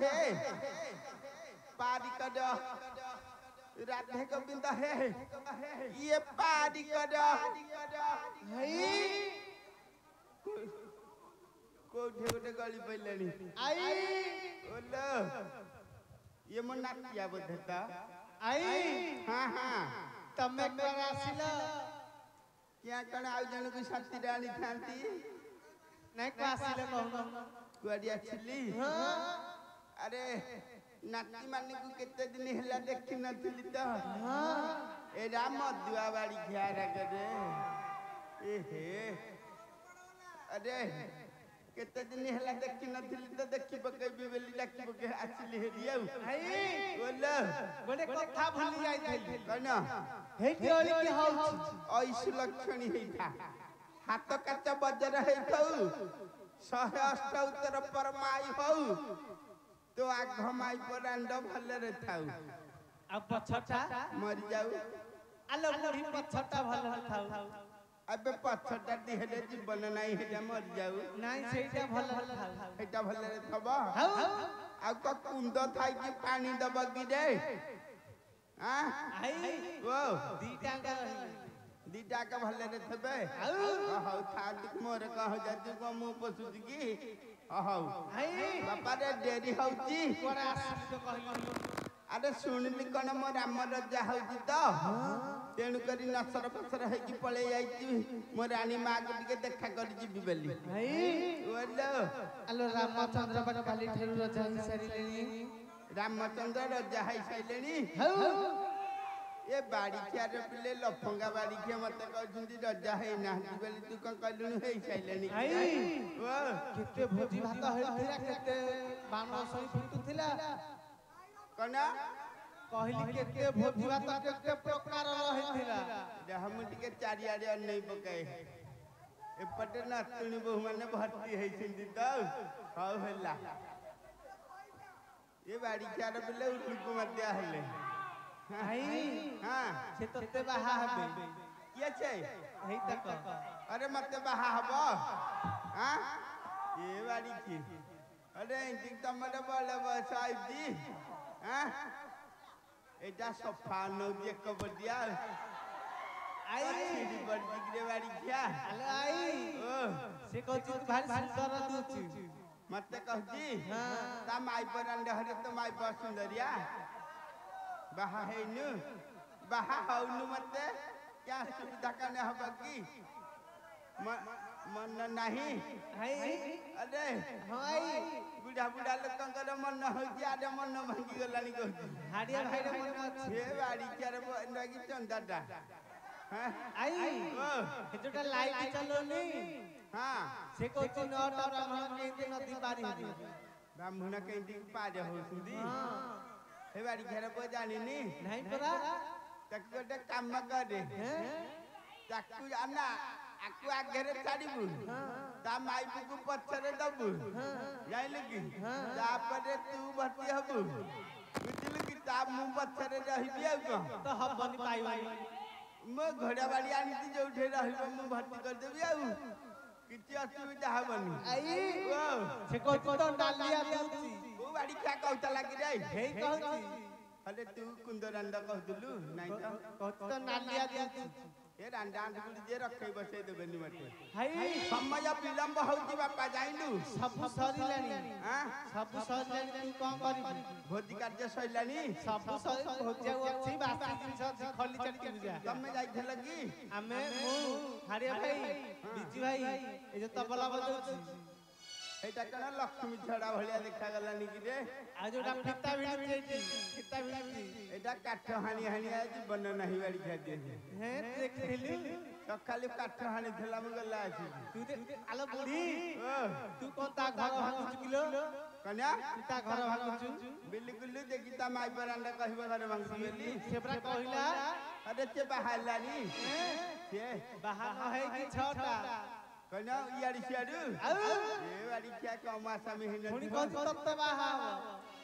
हे पारी कर राधे गोविंद हे ये पारी कर कोठे गोटे गली पड़े आई ओलो ये मन नातिया बोधता आई हाँ हाँ तमे कर आसिला क्या कण आउ जन को शांति रानी थांती नहीं को आसिले कहू कुआडिया छिली हां अरे नाती माने को केते दिन हेला देखि नथिली त हां ए राम दुआ बाड़ी घ्यारा करे ए हे अरे केते दिन हेला देखि नथिली त देखि पकैबे बेली डाकी पके आसिली हेरिया आई बोलो गोटे कथा भूली जाई थैली कन हेटी ओली के हौ ऐस लक्षणी हेठा हाथ काच बजर हेथौ 108 उत्तर परमाई हौ तो आघ माई परांड भलरे थाउ अब पछटा मर जाऊ आलो बुढ़ी पछटा भल थाउ अबे पछटा दिहले जीवन नाही हेटा मर जाऊ नहीं सेटा भल थाउ हेटा भलरे थबा हौ आ को कुंद थाई कि पानी दब कि रे हां आई ओ दीटा का रही दीटा का भलरे थबे हौ थादिक मोर कह जाजु को मु पसुजी की हौ आई बापा रे देरी हौची कोरा आसिल तो कहली अरे सुनिली कण मो राम रजा हौची तो तेणु करी नसर पसर है कि पळे जाईची मो रानी मां को टिके देखा कर जीबी बेली आई ओलो आलो रामचंद्र पर काली ठेरु रजा ही सारी लेनी रामचंद्र रजा है सैलेनी हौ ए बाड़ी खियार पिले लफंगा बाड़ी खिया मते कहउछंती रजा है ना बेली तू कन कहलुनु है सैलेनी आई ओ केते भोजी भात होइथिला केते बाण सई फुटुथिला कना कहली केते भोजी भात केते प्रकार रहिथिला हम टिके चारियारे नहीं पकाए एपटे नातुनी बहु माने भर्ती है सिंदी तो हौ होला ये बाड़ी खियार पिले उठुकु मध्य हले आई हां से तते बाहा हबे किया छे हेई तक अरे मते बाहा हबो हां ये बाड़ी की अरे इंटिक तमरे बोले साहिब जी हां एटा सोफा न जे कबडिया आई सीधी बड़ी गिरे बाड़ी क्या आलो आई ओ से कहती भारी सुंदर दूची मते कहजी हां ता माई पर अंडे हरे तो माई पर सुंदरिया बाहा है नु बाहा हौनु मते क्या सुविधा करने हबा की मन नहीं आई अरे हाय बुढ़ा बुढ़ा लोकंकर मन हो गया आडे मन भांगी गलानी कहजी हाडिया भाई रे मन अछि हे बाड़ी चार नगी चंदाटा हां आई ओ जोटा लाइट चलोनी हां से कहती नटा ब्राह्मण के नदी पारी हबी ब्राह्मण के दिन पार हो सुदी हां हे बाड़ी घर पर जानी नी नहीं परा तक गोटे काम करे ताकू आना आकू आगरे छाड़ीबू ता माई को पछरे दबू जाइल की तापरे तू भर्ती हबू बुझलु की ता मु पछरे रहिबी आ तो हबनी पाइबानी मो घोड़ा बाड़ी आनी जोठे रहबो मु भर्ती कर देबी आ किछि असुविधा हबनी आई ओ से कहती तो डालिया दूची ओ बाड़ी क्या कहता लागी रे हेई कहती अरे तू कुंदरांडा कहदलु नहीं तो कहती तो नालिया दूची ए रांडा गुडी जे रखै बसे देबेनी मते हाय समय विलंब होउची बापा जाइलु सब सरिलानी हां सब सरिलानी तू कोन करिबी भोजी कार्य सैलानी सब सरि भोजिया अछि बासी जिंस खली चढ़ के बुझा तमे जाइथे लगी आमे मु हारिया भाई बिजी भाई ए जो तबला बजाउची एटा कना लक्ष्मी छड़ा भलिया देखा गलानी कि रे आ जोटा फिता भिड़ी जेती फिता भिड़ी एटा काठ हानी हानी आज बन नाही बाड़ी खा दे हे देखली सकाले काठ हानी थला म गला अछि तू आलो बुढ़ी ओ तू कोन ता घर भांगुच किलो कन्या ता घर भांगुच बिल्कुल देखि ता माई परांडा कहबो घर भांगसी बेली सेबरा कहिला अरे ते बाहालानी के बाहा न है कि छटा कन्या यारी सियाडु ए बाड़ी क्या कमासा मेहनत पुनी कोन तत्ते बाहा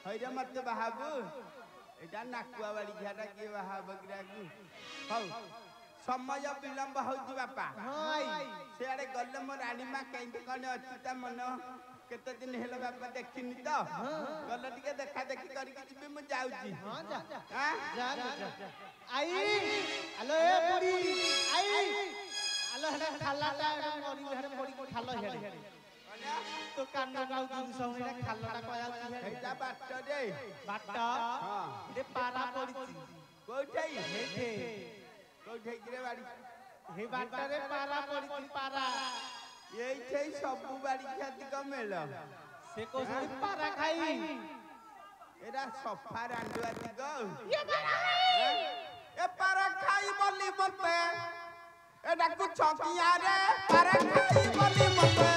हैरे मत बाहाबु एटा नाकुआ बाड़ी घाटा के बाहाब गिरागु हौ समय विलंब होउची बापा हाय सेआडे गल्ले मो रानी मा केंत कने अछि ता मन केते दिन हेलो बाबा देखिनी तो गल टिके देखा देखी करी कि जिबे मु जाउची हां जा हां जा आई हेलो ए बुढ़ी आई हेलो हेडा खालाटा मरी हेडा पड़ी खालो हेडे तो कान गाउ दु सौरा खालोटा कया हेटा बाट दे बाट हां दे पारा पड़ी कोठै हेठे कोठै रे बाड़ी हे बाटरे पारा पड़ी पारा यही छै सब बाड़ी खेती कमेल से को पारा खाई एरा सफा रांडुआ ती गौ ए पारा खाई बोली मते एडा कुछ छकिया रे पारा खाई बोली मते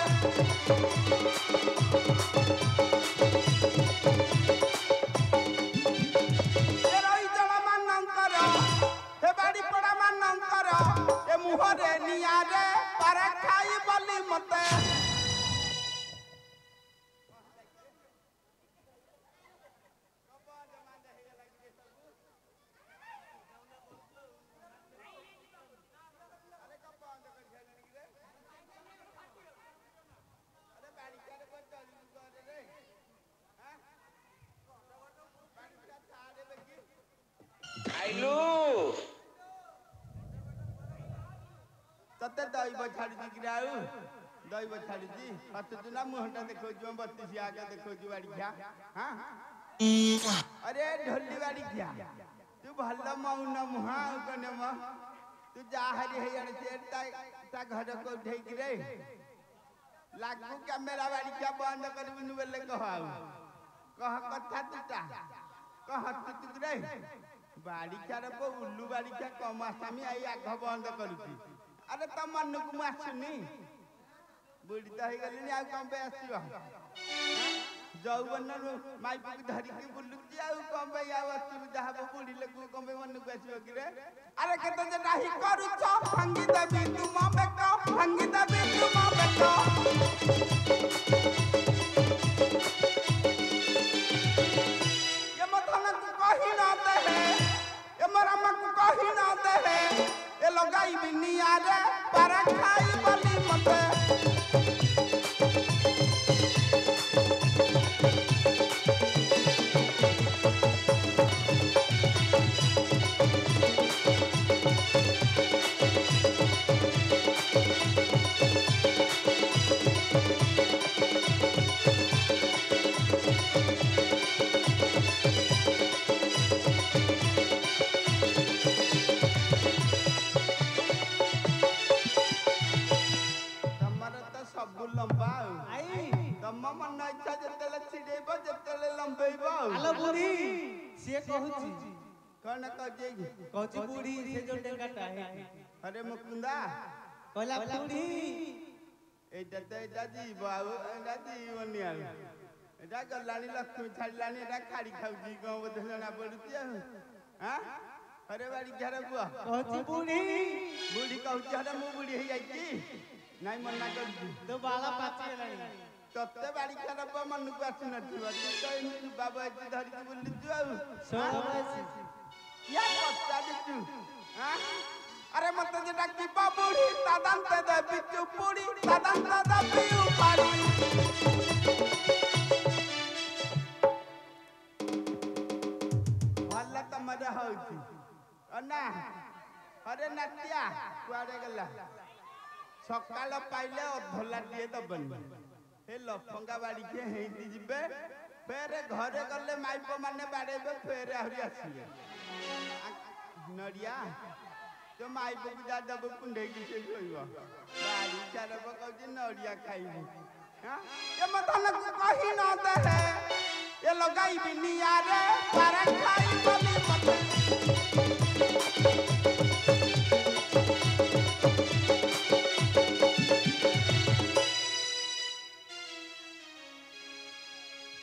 ए रही जला मानंकर हे बाड़ी पड़ा मानंकर ए मुहरे निया रे पारा खाई बोली मते तते दई बछाड़ी दी गिराऊ दई बछाड़ी दी हत तुना मुहटा देखो जो 32 आगे देखो जो बाड़ी क्या हां अरे ढोली बाड़ी क्या तू भल्ला मौन मुहा कने म तू जा हरी हे अरे ता घर को ढेई गिरे लागू कैमरा बाड़ी क्या बंद कर बिनु बेले कहाऊ कह कथा तुटा कह तू रे बाड़ी चार को उल्लू बाड़ी क्या कमासामी आई आघ बंद करूची अरे त मन को आसुनी बुढ़ी तो हो गली आ कम पे आसीबा जौवन माई को धरी के बुलुची आ कम पे आ असुविधा हबो बुढ़ी लोग कम पे मन को आसीबा कि रे अरे केते जे नाही करू छ भांगी देबी तुम बेको भांगी देबी तुम बेको ये मथन को कही ना दे ये मरा को कही ना दे ए लगाई बिनिया रे पारा खाई बोली मते आलो बुढ़ी से कहूची कौन कहजे कहूची बुढ़ी से जो डेंगाटा है अरे मुकुंदा कहला बुढ़ी एटा तो एटा जी बाबू एटा जी वनिया एटा गलानी लक्ष्मी छाड़लानी एटा खाड़ी खाउजी गांव बदलना पड़ुची हां अरे बाड़ी घर बुआ कहूची बुढ़ी बुढ़ी कहूची अरे मु बुढ़ी हे जाईची नाइ मना करजी तो बाला पाची लानी तत्ते बाड़ी खराब मन को आसु नथिबा तू तो एमि बाबा एति धरि के बुल्ली तू आउ सोमासी या बच्चा दे तू हां अरे मत जे डाकी बाबूड़ी दादन ते दे बिचु पूड़ी दादन ते दे पिउ पाड़ी भल्ला तमरा होउची अना अरे नतिया कुआडे गला सकाळ पाइले अधला दिए दबन हे लफंगा बाड़ी के हेती जिबे फेरे घरे गले माइप माने बाड़ेबे फेरे हरी आसीबे नडिया तो माइप को जा दब कुंडे की से होइबा बाड़ी चारब कहजी नडिया खाइबी हां ये मतन को कही न दे ये लगाई बिनिया रे पारा खाई बोली मत